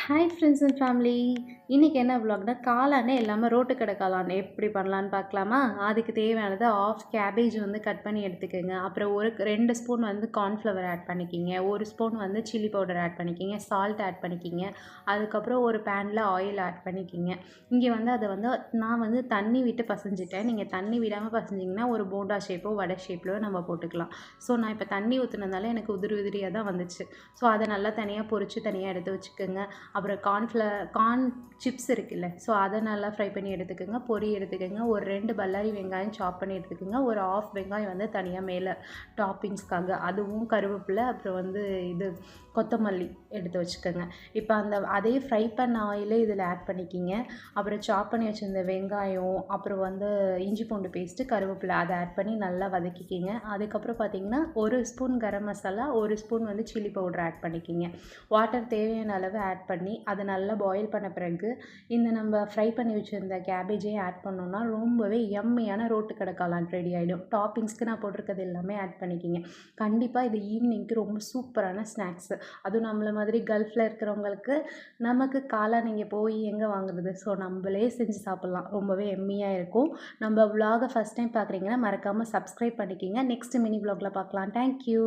Hi friends and family. இன்றைக்கி என்ன vlogனா காளானே எல்லாமே ரோட்டு கடை காளான் எப்படி பண்ணலான்னு பார்க்கலாமா? அதுக்கு தேவையானது ஆஃப் கேபேஜ் வந்து கட் பண்ணி எடுத்துக்கோங்க. அப்புறம் 2 ஸ்பூன் வந்து கார்ன்ஃப்ளவர் ஆட் பண்ணிக்கிங்க. 1 ஸ்பூன் வந்து சில்லி பவுடர் ஆட் பண்ணிக்கிங்க. சால்ட் ஆட் பண்ணிக்கிங்க. அதுக்கப்புறம் ஒரு பேனில் ஆயில் ஆட் பண்ணிக்கிங்க. இங்கே வந்து அதை வந்து நான் வந்து தண்ணி விட்டு பசைஞ்சிட்டேன். நீங்கள் தண்ணி விடாமல் பசைஞ்சிங்கன்னா ஒரு போண்டா ஷேப்போ வடை ஷேப்லையோ நம்ம போட்டுக்கலாம். ஸோ நான் இப்போ தண்ணி ஊற்றுனதுனால எனக்கு உதிரி உதிரியாக தான் வந்துச்சு. ஸோ அதை நல்லா தனியாக பொரித்து தனியாக எடுத்து வச்சுக்கோங்க. அப்புறம் கார்ன் சிப்ஸ் இருக்குல்ல, ஸோ அதை நல்லா ஃப்ரை பண்ணி எடுத்துக்கோங்க. பொரி எடுத்துக்கோங்க. ஒரு 2 பல்லாரி வெங்காயம் சாப் பண்ணி எடுத்துக்கோங்க. ஒரு ஆஃப் வெங்காயம் வந்து தனியாக மேலே டாப்பிங்ஸ்க்காக, அதுவும் கருவேப்பிலை, அப்புறம் வந்து இது கொத்தமல்லி எடுத்து வச்சுக்கோங்க. இப்போ அதே ஃப்ரை பண்ண ஆயிலே இதில் ஆட் பண்ணிக்கிங்க. அப்புறம் சாப் பண்ணி வச்சுருந்த வெங்காயம், அப்புறம் வந்து இஞ்சி பூண்டு பேஸ்ட்டு, கருவேப்பிலை அதை ஆட் பண்ணி நல்லா வதக்கிக்கிங்க. அதுக்கப்புறம் பார்த்திங்கன்னா 1 ஸ்பூன் கரம் மசாலா, 1 ஸ்பூன் வந்து சில்லி பவுடர் ஆட் பண்ணிக்கிங்க. வாட்டர் தேவையான அளவு ஆட் பண்ணி அதை நல்லா பாயில் பண்ண பிறகு இந்த நம்ம ஃப்ரை பண்ணி வச்சுருந்த கேபேஜையும் ஆட் பண்ணோன்னா ரொம்பவே யம்மியான ரோட்டு கடை காளான் ரெடி ஆகிடும். டாப்பிங்ஸ்க்கு நான் போட்டிருக்கிறது எல்லாமே ஆட் பண்ணிக்கிங்க. கண்டிப்பாக இது ஈவினிங்க்கு ரொம்ப சூப்பரான ஸ்நாக்ஸு. அதுவும் நம்மள மாதிரி கல்ஃபில் இருக்கிறவங்களுக்கு நமக்கு காளான் இங்கே போய் எங்கே வாங்குறது? ஸோ நம்மளே செஞ்சு சாப்பிட்லாம். ரொம்பவே எம்மியாக இருக்கும். நம்ம விலாகை ஃபஸ்ட் டைம் பார்க்குறீங்கன்னா மறக்காமல் சப்ஸ்கிரைப் பண்ணிக்கிங்க. நெக்ஸ்ட் மினி விலாகில் பார்க்கலாம். தேங்க்யூ.